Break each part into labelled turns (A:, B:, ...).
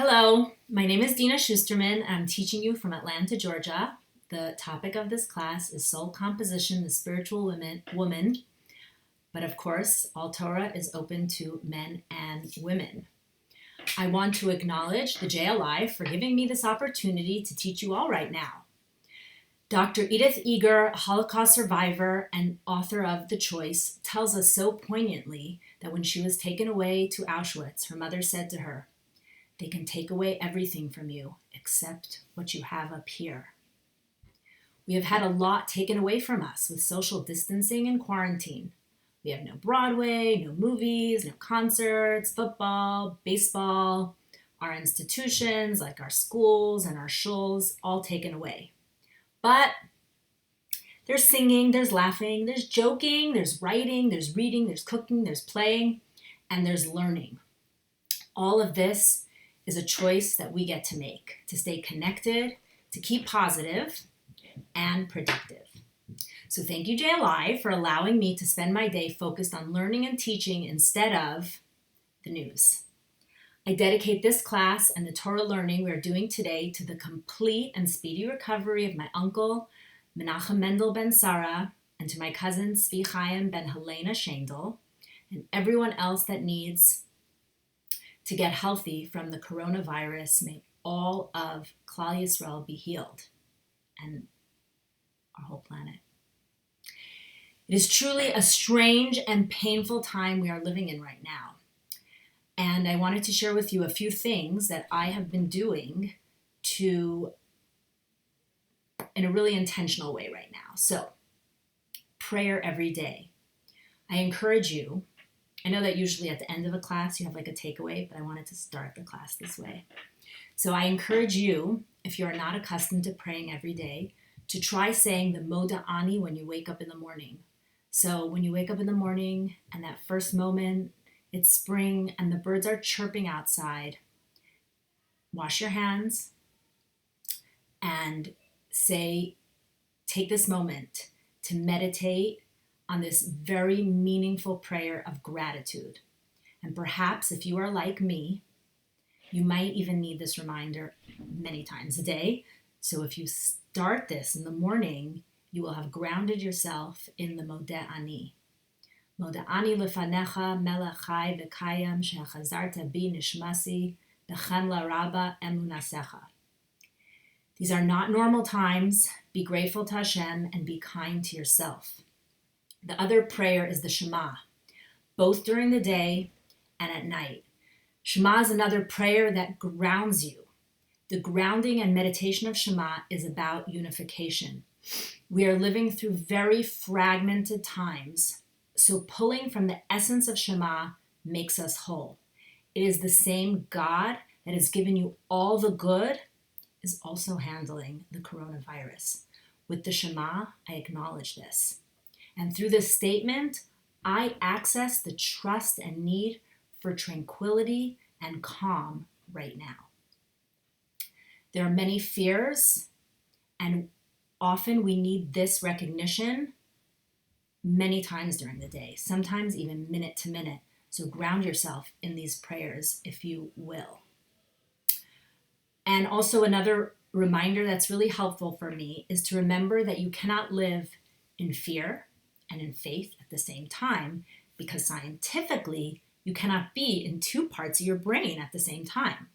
A: Hello, my name is Dena Schusterman. I'm teaching you from Atlanta, Georgia. The topic of this class is Soul Composition, the Spiritual Woman. But of course, all Torah is open to men and women. I want to acknowledge the JLI for giving me this opportunity to teach you all right now. Dr. Edith Eger, a Holocaust survivor and author of The Choice, tells us so poignantly that when she was taken away to Auschwitz, her mother said to her, "They can take away everything from you except what you have up here." We have had a lot taken away from us with social distancing and quarantine. We have no Broadway, no movies, no concerts, football, baseball, our institutions like our schools and our shuls all taken away. But there's singing, there's laughing, there's joking, there's writing, there's reading, there's cooking, there's playing, and there's learning. All of this is a choice that we get to make to stay connected, to keep positive and productive. So thank you, JLI, for allowing me to spend my day focused on learning and teaching instead of the news. I dedicate this class and the Torah learning we are doing today to the complete and speedy recovery of my uncle, Menachem Mendel ben Sarah, and to my cousin, Tzvi Chaim ben Helena Shendel, and everyone else that needs to get healthy from the coronavirus. May all of Klal Yisrael be healed, and our whole planet. It is truly a strange and painful time we are living in right now. And I wanted to share with you a few things that I have been doing in a really intentional way right now. So, prayer every day. I encourage you. I know that usually at the end of a class you have like a takeaway, but I wanted to start the class this way. So I encourage you, if you are not accustomed to praying every day, to try saying the Moda Ani when you wake up in the morning. So when you wake up in the morning and that first moment, it's spring and the birds are chirping outside, wash your hands and take this moment to meditate on this very meaningful prayer of gratitude. And perhaps if you are like me, you might even need this reminder many times a day. So if you start this in the morning, you will have grounded yourself in the Modeh Ani. Modeh Ani lefanecha melech chai v'kayam shechazarta bi nishmasi b'chemla rabba emunasecha. These are not normal times. Be grateful to Hashem and be kind to yourself. The other prayer is the Shema, both during the day and at night. Shema is another prayer that grounds you. The grounding and meditation of Shema is about unification. We are living through very fragmented times, so pulling from the essence of Shema makes us whole. It is the same God that has given you all the good is also handling the coronavirus. With the Shema, I acknowledge this. And through this statement, I access the trust and need for tranquility and calm right now. There are many fears, and often we need this recognition many times during the day, sometimes even minute to minute. So ground yourself in these prayers, if you will. And also another reminder that's really helpful for me is to remember that you cannot live in fear and in faith at the same time, because scientifically, you cannot be in two parts of your brain at the same time.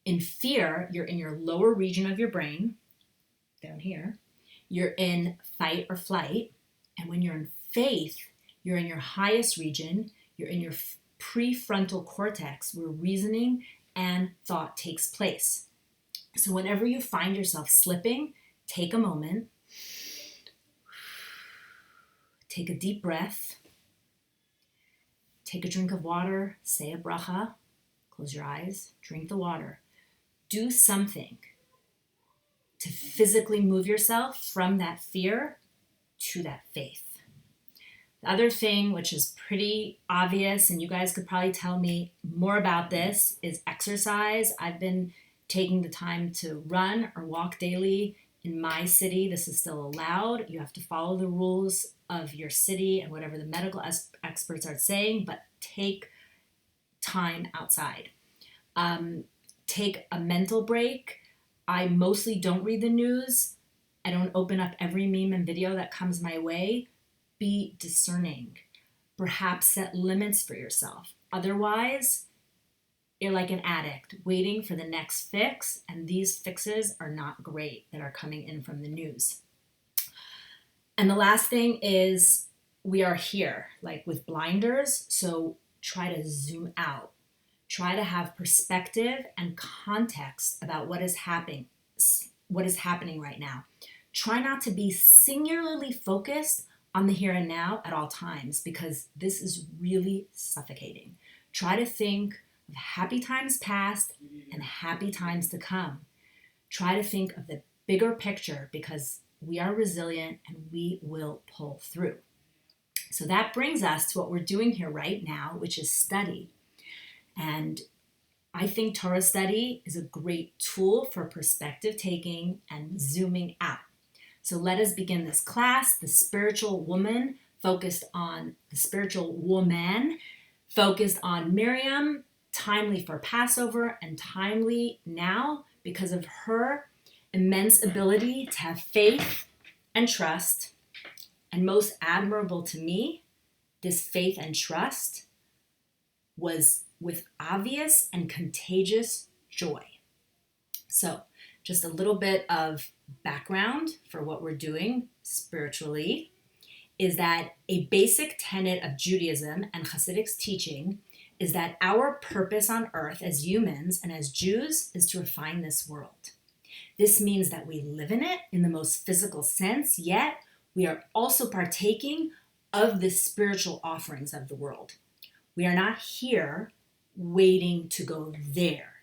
A: In fear, you're in your lower region of your brain, down here. You're in fight or flight. And when you're in faith, you're in your highest region. You're in your prefrontal cortex, where reasoning and thought takes place. So whenever you find yourself slipping, take a moment. Take a deep breath. Take a drink of water. Say a bracha. Close your eyes. Drink the water. Do something to physically move yourself from that fear to that faith. The other thing, which is pretty obvious, and you guys could probably tell me more about this, is exercise. I've been taking the time to run or walk daily. In my city, this is still allowed. You have to follow the rules of your city and whatever the medical experts are saying, but take time outside. take a mental break. I mostly don't read the news. I don't open up every meme and video that comes my way. Be discerning. Perhaps set limits for yourself. Otherwise, you're like an addict waiting for the next fix, and these fixes are not great that are coming in from the news. And the last thing is we are here, like with blinders, so try to zoom out. Try to have perspective and context about what is happening right now. Try not to be singularly focused on the here and now at all times, because this is really suffocating. Try to think of happy times past and happy times to come. Try to think of the bigger picture, because we are resilient and we will pull through. So that brings us to what we're doing here right now, which is study. And I think Torah study is a great tool for perspective taking and zooming out. So let us begin this class. The spiritual woman focused on Miriam, timely for Passover and timely now because of her immense ability to have faith and trust. And most admirable to me, this faith and trust was with obvious and contagious joy. So just a little bit of background for what we're doing spiritually is that a basic tenet of Judaism and Hasidic's teaching is that our purpose on earth as humans and as Jews is to refine this world. This means that we live in it in the most physical sense, yet we are also partaking of the spiritual offerings of the world. We are not here waiting to go there.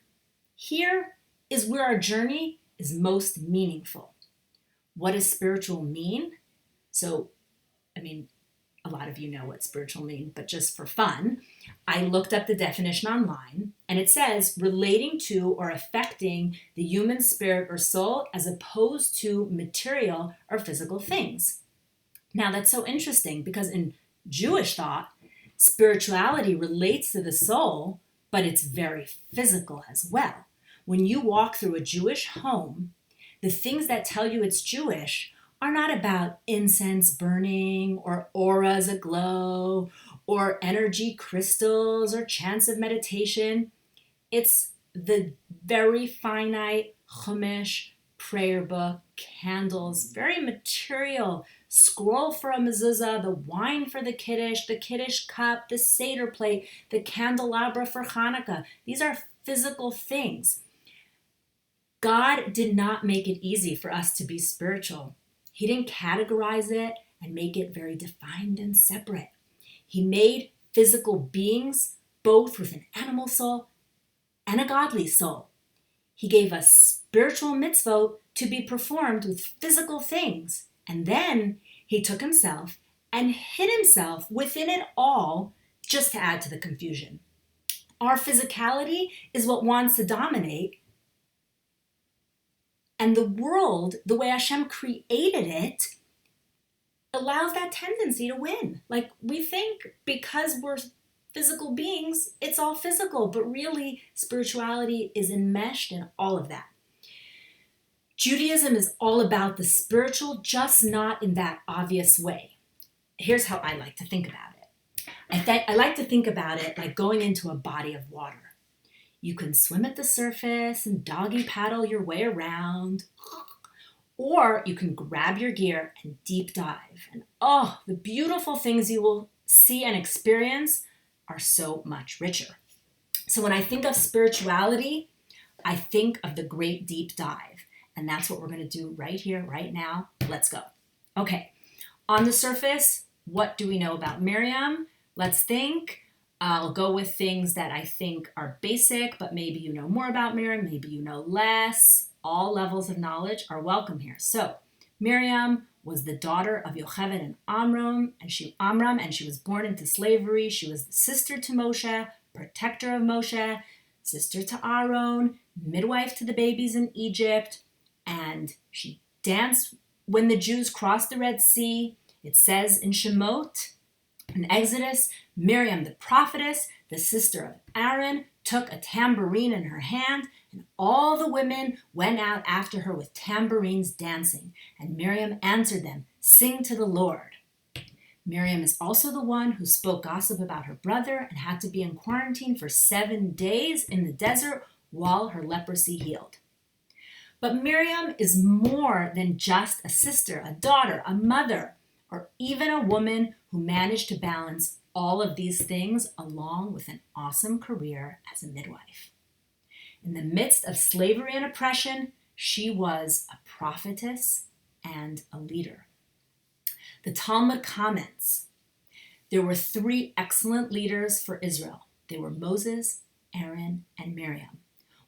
A: Here is where our journey is most meaningful. What does spiritual mean? So, a lot of you know what spiritual means, but just for fun, I looked up the definition online, and it says relating to or affecting the human spirit or soul as opposed to material or physical things. Now that's so interesting because in Jewish thought, spirituality relates to the soul, but it's very physical as well. When you walk through a Jewish home, the things that tell you it's Jewish are not about incense burning or auras aglow or energy crystals or chants of meditation. It's the very finite Chumash, prayer book, candles, very material, scroll for a mezuzah, the wine for the Kiddush cup, the Seder plate, the candelabra for Hanukkah. These are physical things. God did not make it easy for us to be spiritual. He didn't categorize it and make it very defined and separate. He made physical beings both with an animal soul and a godly soul. He gave us spiritual mitzvot to be performed with physical things. And then he took himself and hid himself within it all just to add to the confusion. Our physicality is what wants to dominate. And the world, the way Hashem created it, allows that tendency to win. Like we think because we're physical beings, it's all physical, but really spirituality is enmeshed in all of that. Judaism is all about the spiritual, just not in that obvious way. Here's how I like to think about it. I like to think about it like going into a body of water. You can swim at the surface and doggy paddle your way around, or you can grab your gear and deep dive. And the beautiful things you will see and experience are so much richer. So when I think of spirituality, I think of the great deep dive. And that's what we're going to do right here, right now. Let's go. Okay, on the surface, what do we know about Miriam? Let's think. I'll go with things that I think are basic, but maybe you know more about Miriam, maybe you know less. All levels of knowledge are welcome here. So Miriam was the daughter of Yocheved and Amram, and she was born into slavery. She was the sister to Moshe, protector of Moshe, sister to Aaron, midwife to the babies in Egypt, and she danced when the Jews crossed the Red Sea. It says in Shemot, in Exodus, Miriam the prophetess, the sister of Aaron, took a tambourine in her hand, and all the women went out after her with tambourines dancing. And Miriam answered them, "Sing to the Lord." Miriam is also the one who spoke gossip about her brother and had to be in quarantine for 7 days in the desert while her leprosy healed. But Miriam is more than just a sister, a daughter, a mother, or even a woman who managed to balance all of these things along with an awesome career as a midwife. In the midst of slavery and oppression, she was a prophetess and a leader. The Talmud comments, there were 3 excellent leaders for Israel. They were Moses, Aaron, and Miriam.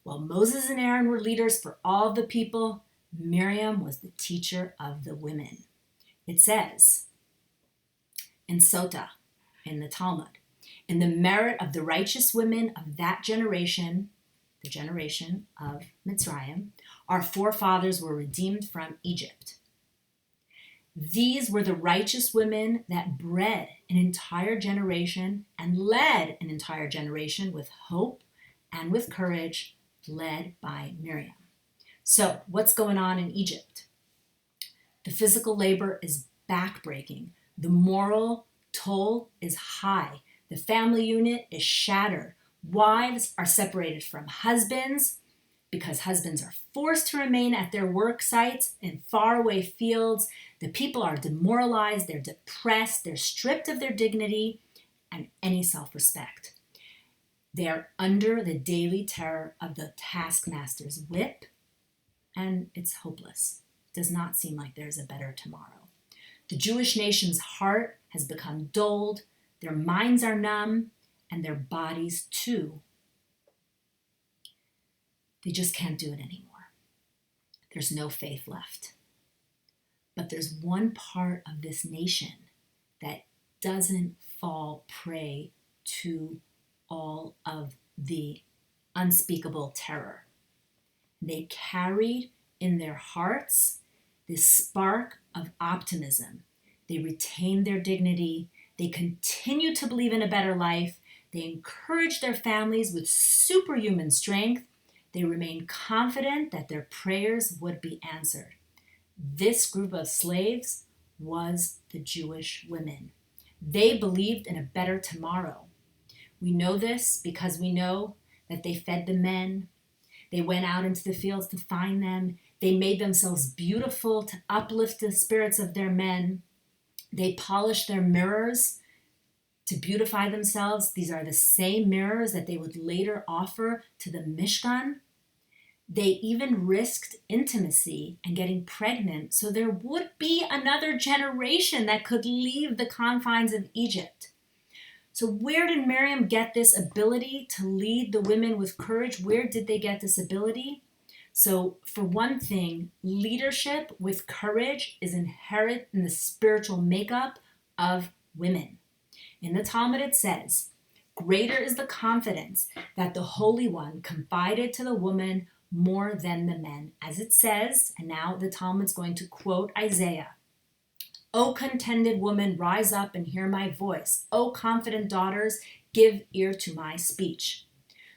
A: While Moses and Aaron were leaders for all the people, Miriam was the teacher of the women. It says in Sota, in the Talmud, in the merit of the righteous women of that generation, the generation of Mitzrayim, our forefathers were redeemed from Egypt. These were the righteous women that bred an entire generation and led an entire generation with hope and with courage, led by Miriam. So, what's going on in Egypt? The physical labor is backbreaking. The moral toll is high. The family unit is shattered. Wives are separated from husbands because husbands are forced to remain at their work sites in faraway fields. The people are demoralized, they're depressed, they're stripped of their dignity and any self-respect. They are under the daily terror of the taskmaster's whip, and it's hopeless. It does not seem like there's a better tomorrow. The Jewish nation's heart has become dulled, their minds are numb, and their bodies too. They just can't do it anymore. There's no faith left. But there's one part of this nation that doesn't fall prey to all of the unspeakable terror. They carried in their hearts this spark of optimism. They retained their dignity. They continue to believe in a better life. They encourage their families with superhuman strength. They remain confident that their prayers would be answered. This group of slaves was the Jewish women. They believed in a better tomorrow. We know this because we know that they fed the men. They went out into the fields to find them. They made themselves beautiful to uplift the spirits of their men. They polished their mirrors to beautify themselves. These are the same mirrors that they would later offer to the Mishkan. They even risked intimacy and getting pregnant so there would be another generation that could leave the confines of Egypt. So where did Miriam get this ability to lead the women with courage? Where did they get this ability? So for one thing, leadership with courage is inherent in the spiritual makeup of women. In the Talmud it says, greater is the confidence that the Holy One confided to the woman more than the men. As it says, and now the Talmud's going to quote Isaiah, O contented woman, rise up and hear my voice. O confident daughters, give ear to my speech.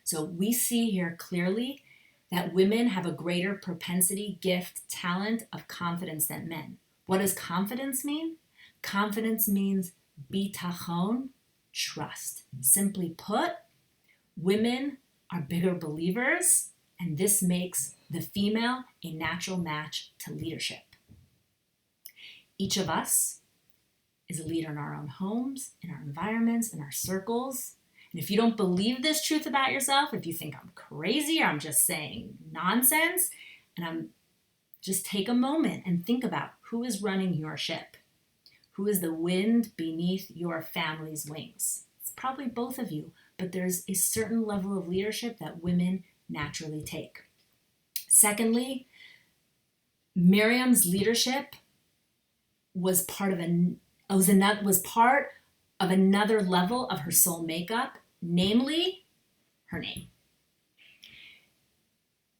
A: So we see here clearly that women have a greater propensity, gift, talent of confidence than men. What does confidence mean? Confidence means bitachon, trust. Simply put, women are bigger believers, and this makes the female a natural match to leadership. Each of us is a leader in our own homes, in our environments, in our circles. And if you don't believe this truth about yourself, if you think I'm crazy or I'm just saying nonsense, and just take a moment and think about who is running your ship. Who is the wind beneath your family's wings? It's probably both of you, but there's a certain level of leadership that women naturally take. Secondly, Miriam's leadership was part of another level of her soul makeup, namely her name.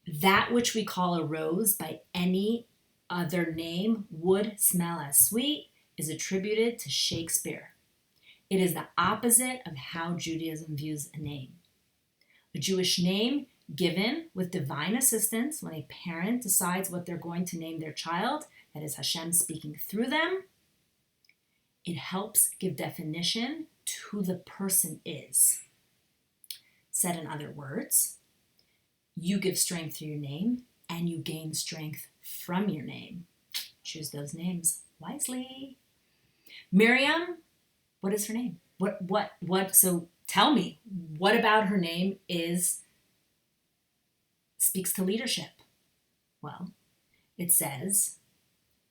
A: That which we call a rose by any other name would smell as sweet is attributed to Shakespeare. It is the opposite of how Judaism views a name. A Jewish name given with divine assistance when a parent decides what they're going to name their child, that is Hashem speaking through them. It helps give definition to who the person is. Said in other words, you give strength to your name and you gain strength from your name. Choose those names wisely. Miriam, what is her name? What? So tell me, what about her name speaks to leadership? Well, it says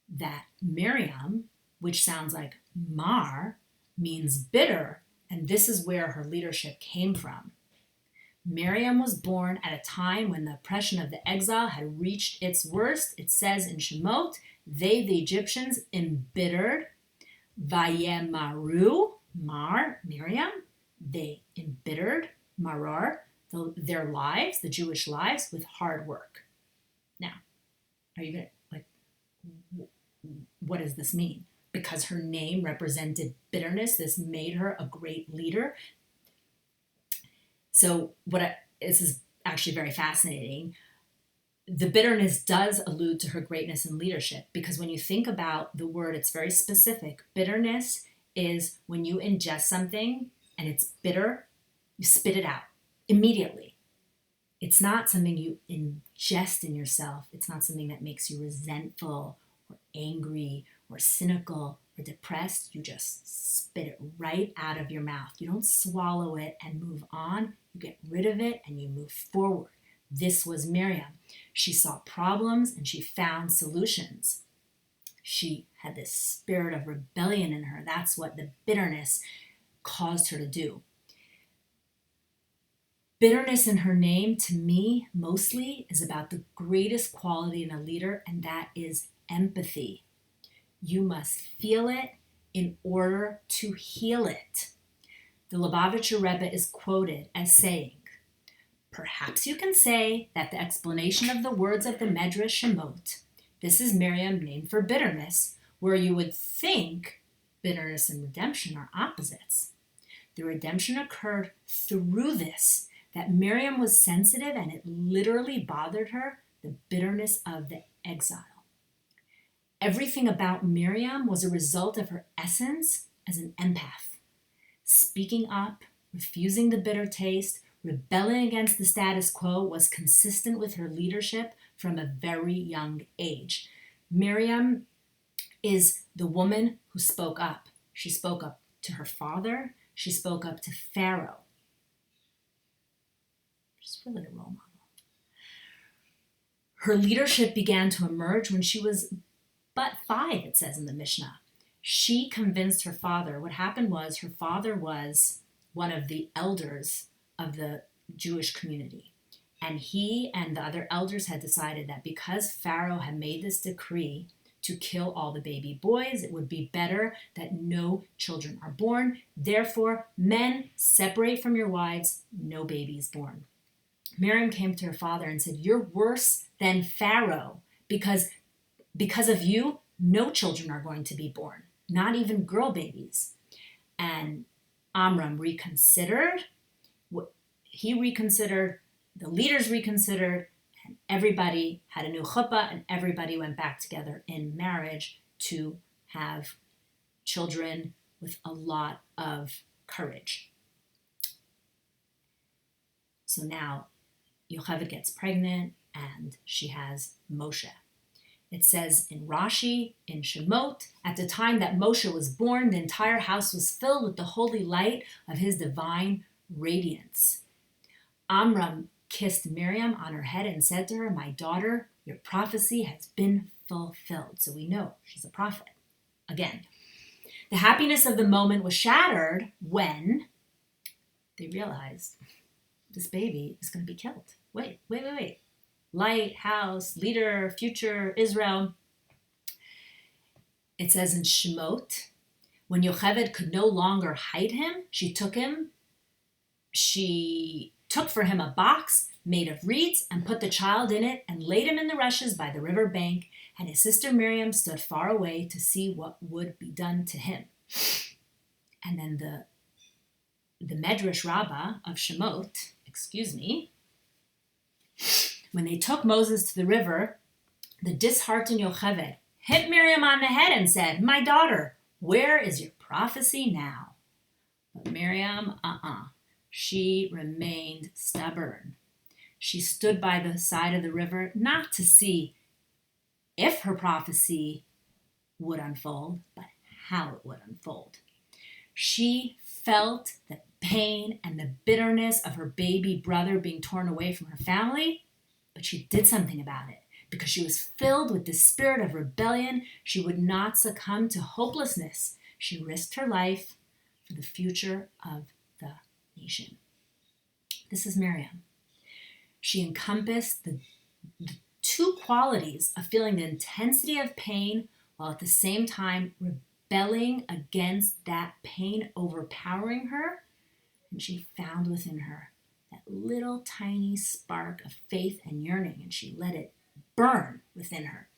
A: that Miriam, which sounds like mar, means bitter, and this is where her leadership came from. Miriam was born at a time when the oppression of the exile had reached its worst. It says in Shemot, they, the Egyptians, embittered, vayemaru, Miriam, they embittered, marar, their lives, the Jewish lives, with hard work. Now, are you going to, what does this mean? Because her name represented bitterness, this made her a great leader. So this is actually very fascinating. The bitterness does allude to her greatness in leadership, because when you think about the word, it's very specific. Bitterness is when you ingest something and it's bitter, you spit it out immediately. It's not something you ingest in yourself. It's not something that makes you resentful or angry or cynical or depressed. You just spit it right out of your mouth. You don't swallow it and move on. You get rid of it and you move forward. This was Miriam. She saw problems and she found solutions. She had this spirit of rebellion in her. That's what the bitterness caused her to do. Bitterness in her name, to me, mostly is about the greatest quality in a leader, and that is empathy. You must feel it in order to heal it. The Lubavitcher Rebbe is quoted as saying, perhaps you can say that the explanation of the words of the Medrash Shemot, this is Miriam named for bitterness, where you would think bitterness and redemption are opposites. The redemption occurred through this, that Miriam was sensitive and it literally bothered her, the bitterness of the exile. Everything about Miriam was a result of her essence as an empath. Speaking up, refusing the bitter taste, rebelling against the status quo was consistent with her leadership from a very young age. Miriam is the woman who spoke up. She spoke up to her father. She spoke up to Pharaoh. She's really a role model. Her leadership began to emerge when she was but 5, it says in the Mishnah. She convinced her father. What happened was her father was one of the elders of the Jewish community. And he and the other elders had decided that because Pharaoh had made this decree to kill all the baby boys, it would be better that no children are born. Therefore, men, separate from your wives, no babies born. Miriam came to her father and said, you're worse than Pharaoh because of you, no children are going to be born, not even girl babies. And Amram reconsidered. He reconsidered, the leaders reconsidered, and everybody had a new chuppah, and everybody went back together in marriage to have children with a lot of courage. So now Yocheved gets pregnant and she has Moshe. It says in Rashi, in Shemot, at the time that Moshe was born, the entire house was filled with the holy light of his divine radiance. Amram kissed Miriam on her head and said to her, my daughter, your prophecy has been fulfilled. So we know she's a prophet. Again, the happiness of the moment was shattered when they realized this baby is going to be killed. Wait. Light, house, leader, future, Israel. It says in Shemot, when Yocheved could no longer hide him, she took for him a box made of reeds and put the child in it and laid him in the rushes by the river bank, and his sister Miriam stood far away to see what would be done to him. And then the Medrash Rabbah of Shemot when they took Moses to the river, the disheartened Yocheved hit Miriam on the head and said, "My daughter, where is your prophecy now?" But Miriam, she remained stubborn. She stood by the side of the river not to see if her prophecy would unfold, but how it would unfold. She felt the pain and the bitterness of her baby brother being torn away from her family, but she did something about it. Because she was filled with the spirit of rebellion, she would not succumb to hopelessness. She risked her life for the future of the nation. This is Miriam. She encompassed the two qualities of feeling the intensity of pain while at the same time rebelling against that pain overpowering her. And she found within her that little tiny spark of faith and yearning, and she let it burn within her.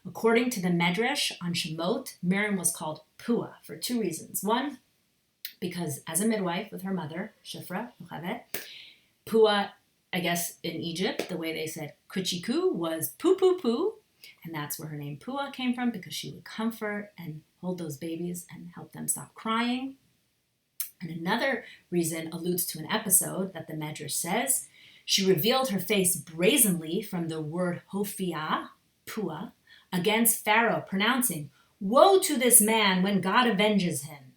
A: According to the Medrash on Shemot, Miriam was called Pua for two reasons. One, because as a midwife with her mother, Shifra, Yocheved, Pua, I guess in Egypt, the way they said kuchiku was poo poo poo, and that's where her name Pua came from, because she would comfort and hold those babies and help them stop crying. And another reason alludes to an episode that the Medrash says. She revealed her face brazenly from the word Hophia, Pua, against Pharaoh, pronouncing, "Woe to this man when God avenges him."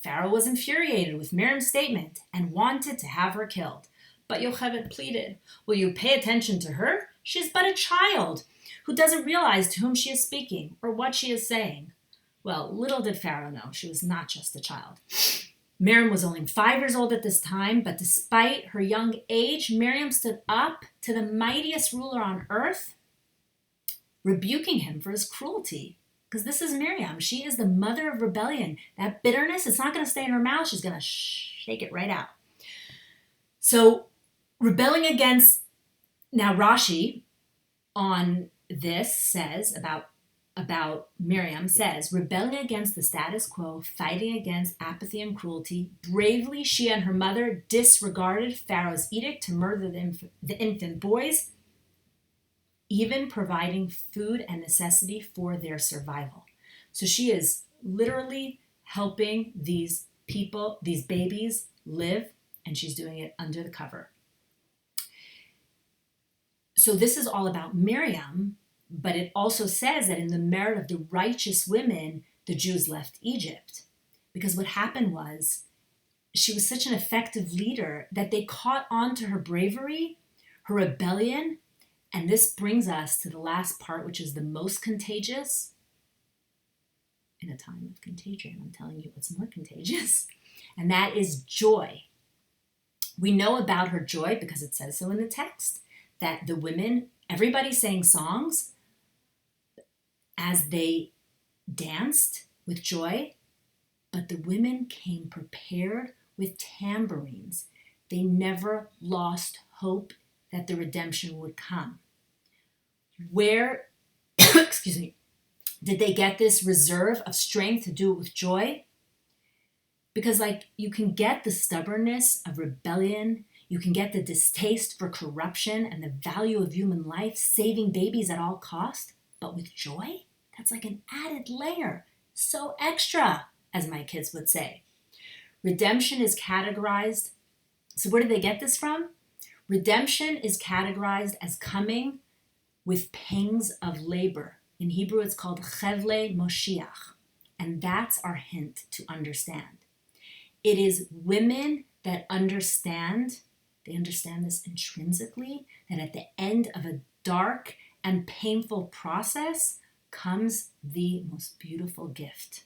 A: Pharaoh was infuriated with Miriam's statement and wanted to have her killed. But Yocheved pleaded, "Will you pay attention to her? She is but a child who doesn't realize to whom she is speaking or what she is saying." Well, little did Pharaoh know she was not just a child. Miriam was only 5 years old at this time, but despite her young age, Miriam stood up to the mightiest ruler on earth, rebuking him for his cruelty. Because this is Miriam. She is the mother of rebellion. That bitterness, it's not going to stay in her mouth. She's going to shake it right out. So rebelling against, now Rashi on this says about Miriam says, rebelling against the status quo, fighting against apathy and cruelty, bravely she and her mother disregarded Pharaoh's edict to murder the infant boys, even providing food and necessity for their survival. So she is literally helping these people, these babies, live, and she's doing it under the cover. So this is all about Miriam. But it also says that in the merit of the righteous women, the Jews left Egypt. Because what happened was, she was such an effective leader that they caught on to her bravery, her rebellion, and this brings us to the last part, which is the most contagious. In a time of contagion, I'm telling you what's more contagious, and that is joy. We know about her joy because it says so in the text, that the women, everybody sang songs as they danced with joy, but the women came prepared with tambourines. They never lost hope that the redemption would come. Where, excuse me, did they get this reserve of strength to do it with joy? Because you can get the stubbornness of rebellion, you can get the distaste for corruption and the value of human life, saving babies at all cost, but with joy, that's like an added layer. So extra, as my kids would say. Redemption is categorized. So where did they get this from? Redemption is categorized as coming with pangs of labor. In Hebrew, it's called chevle Moshiach. And that's our hint to understand. It is women that understand, they understand this intrinsically, that at the end of a dark and painful process comes the most beautiful gift.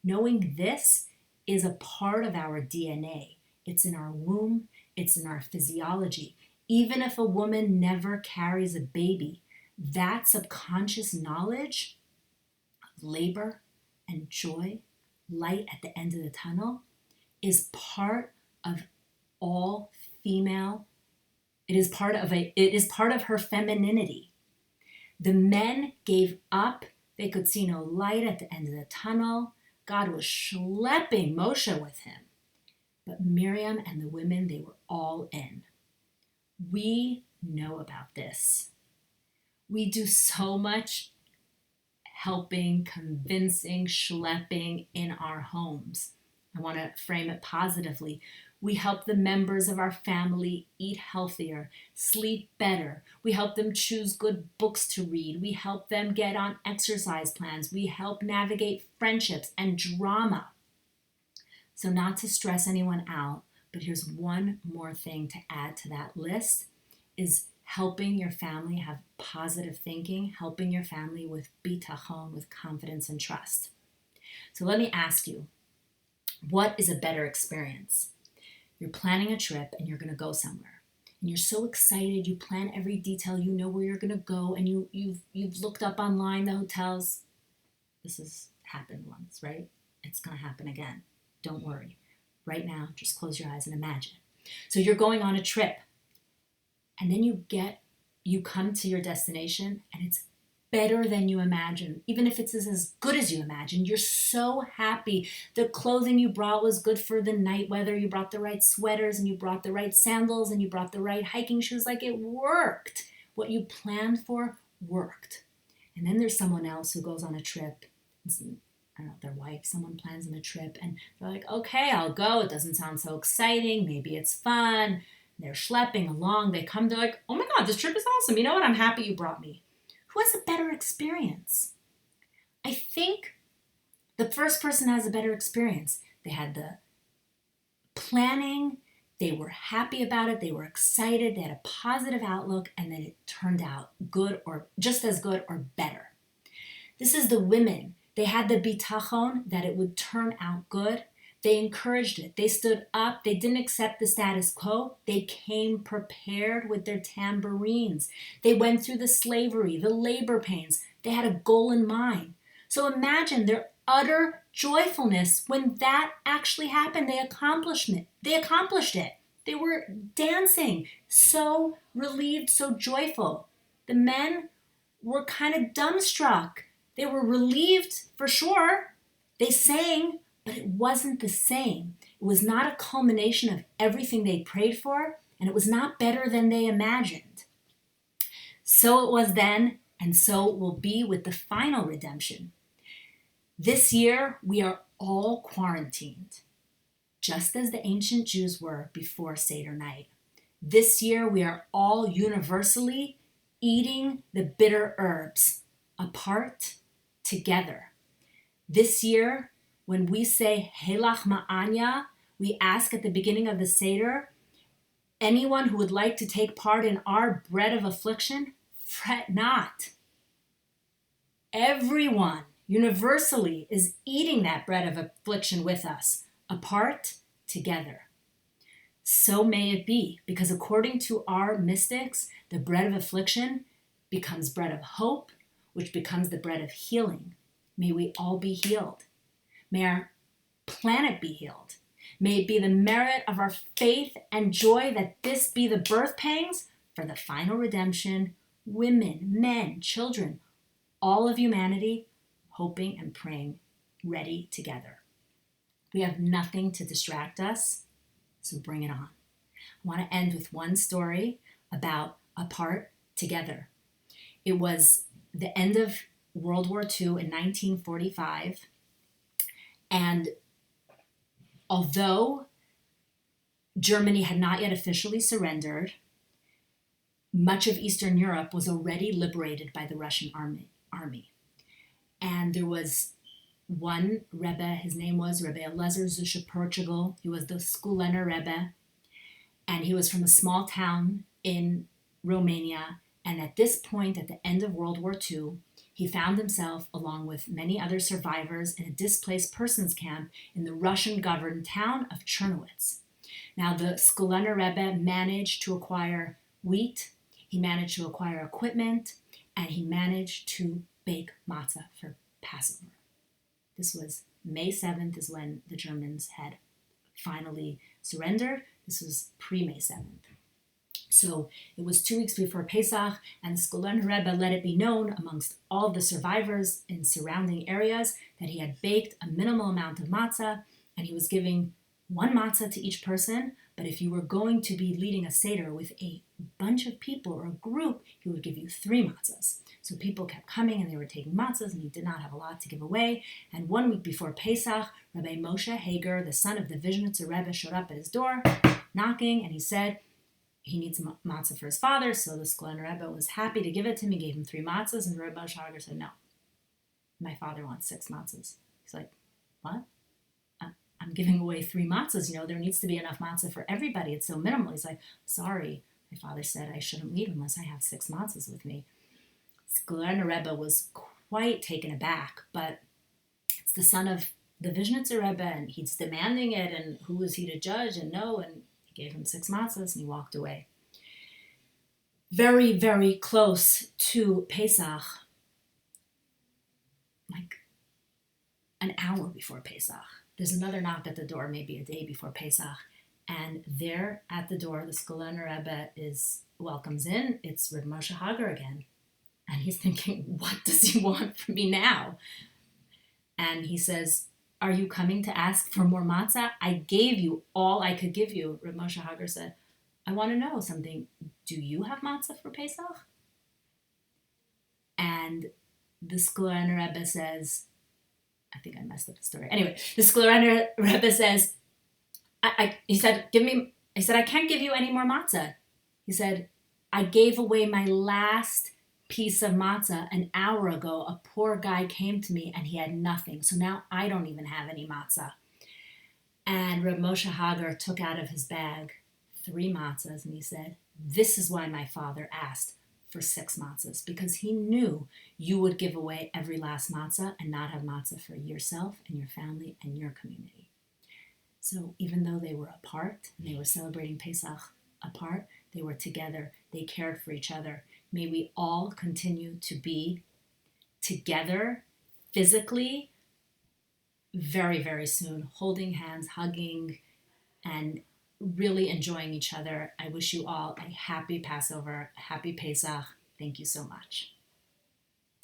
A: Knowing this is a part of our DNA. It's in our womb, it's in our physiology. Even if a woman never carries a baby, that subconscious knowledge of labor and joy, light at the end of the tunnel, is part of all female. It is part of her femininity. The men gave up. They could see no light at the end of the tunnel. God was schlepping Moshe with him. But Miriam and the women, they were all in. We know about this. We do so much helping, convincing, schlepping in our homes. I want to frame it positively. We help the members of our family eat healthier, sleep better. We help them choose good books to read. We help them get on exercise plans. We help navigate friendships and drama. So not to stress anyone out, but here's one more thing to add to that list is helping your family have positive thinking, helping your family with bitachon, with confidence and trust. So let me ask you, what is a better experience? You're planning a trip and you're going to go somewhere. And you're so excited, you plan every detail, you know where you're going to go, and you've looked up online the hotels. This has happened once, right? It's going to happen again. Don't worry. Right now, just close your eyes and imagine. So you're going on a trip. And then you come to your destination and it's better than you imagine. Even if it's as good as you imagine, you're so happy. The clothing you brought was good for the night weather. You brought the right sweaters and you brought the right sandals and you brought the right hiking shoes. Like it worked. What you planned for worked. And then there's someone else who goes on a trip. I don't know, their wife, someone plans on a trip and they're like, okay, I'll go. It doesn't sound so exciting. Maybe it's fun. They're schlepping along. They come, they're like, oh my God, this trip is awesome. You know what? I'm happy you brought me. Who has a better experience? I think the first person has a better experience. They had the planning. They were happy about it. They were excited. They had a positive outlook, and then it turned out good or just as good or better. This is the women. They had the bitachon that it would turn out good. They encouraged it. They stood up. They didn't accept the status quo. They came prepared with their tambourines. They went through the slavery, the labor pains. They had a goal in mind. So imagine their utter joyfulness when that actually happened. They accomplished it. They were dancing, so relieved, so joyful. The men were kind of dumbstruck. They were relieved for sure. They sang, but it wasn't the same. It was not a culmination of everything they prayed for, and it was not better than they imagined. So it was then, and so it will be with the final redemption. This year, we are all quarantined, just as the ancient Jews were before Seder night. This year, we are all universally eating the bitter herbs, apart, together. This year, when we say Helach Ma'anya, we ask at the beginning of the Seder, anyone who would like to take part in our bread of affliction, fret not. Everyone universally is eating that bread of affliction with us, apart, together. So may it be, because according to our mystics, the bread of affliction becomes bread of hope, which becomes the bread of healing. May we all be healed. May our planet be healed. May it be the merit of our faith and joy that this be the birth pangs for the final redemption, women, men, children, all of humanity, hoping and praying, ready together. We have nothing to distract us, so bring it on. I want to end with one story about apart, together. It was the end of World War II in 1945. And although Germany had not yet officially surrendered, much of Eastern Europe was already liberated by the Russian army. And there was one Rebbe, his name was Rebbe Elazar Zusha Portugal. He was the Skulener Rebbe, and he was from a small town in Romania. And at this point, at the end of World War II, he found himself, along with many other survivors, in a displaced persons camp in the Russian-governed town of Chernowitz. Now, the Skulener Rebbe managed to acquire wheat, he managed to acquire equipment, and he managed to bake matzah for Passover. This was May 7th is when the Germans had finally surrendered. This was pre-May 7th. So it was 2 weeks before Pesach, and the Skulener Rebbe let it be known amongst all of the survivors in surrounding areas that he had baked a minimal amount of matzah, and he was giving one matzah to each person, but if you were going to be leading a Seder with a bunch of people or a group, he would give you 3 matzahs. So people kept coming and they were taking matzahs, and he did not have a lot to give away. And 1 week before Pesach, Rabbi Moshe Hager, the son of the Vizhnitzer Rebbe, showed up at his door, knocking, and he said he needs a matzah for his father. So the Sklan Rebbe was happy to give it to him. He gave him 3 matzahs, and Rabbi Moshe Hager said, no, my father wants 6 matzahs. He's like, what? I'm giving away 3 matzahs. There needs to be enough matzah for everybody. It's so minimal. He's like, sorry, my father said I shouldn't leave unless I have 6 matzahs with me. Sklan Rebbe was quite taken aback, but it's the son of the Vizhnitzer Rebbe, and he's demanding it, and who was he to judge? And no, and he gave him 6 matzahs, and he walked away. Very, very close to Pesach, like an hour before Pesach, there's another knock at the door, maybe a day before Pesach, and there at the door, the Sklan Rebbe welcomes in. It's Reb Moshe Hager again. And he's thinking, what does he want from me now? And he says, are you coming to ask for more matzah? I gave you all I could give you. Reb Moshe Hager said, I want to know something. Do you have matzah for Pesach? And the Sklan Rebbe says, I think I messed up the story. Anyway, the Sklan Rebbe says, he said, I can't give you any more matzah. He said, I gave away my last piece of matzah an hour ago. A poor guy came to me and he had nothing. So now I don't even have any matzah. And Reb Moshe Hager took out of his bag 3 matzahs and he said, this is why my father asked for 6 matzahs, because he knew you would give away every last matzah and not have matzah for yourself and your family and your community. So even though they were apart and they were celebrating Pesach apart, they were together. They cared for each other. May we all continue to be together physically very, very soon, holding hands, hugging, and really enjoying each other. I wish you all a happy Passover, a happy Pesach. Thank you so much.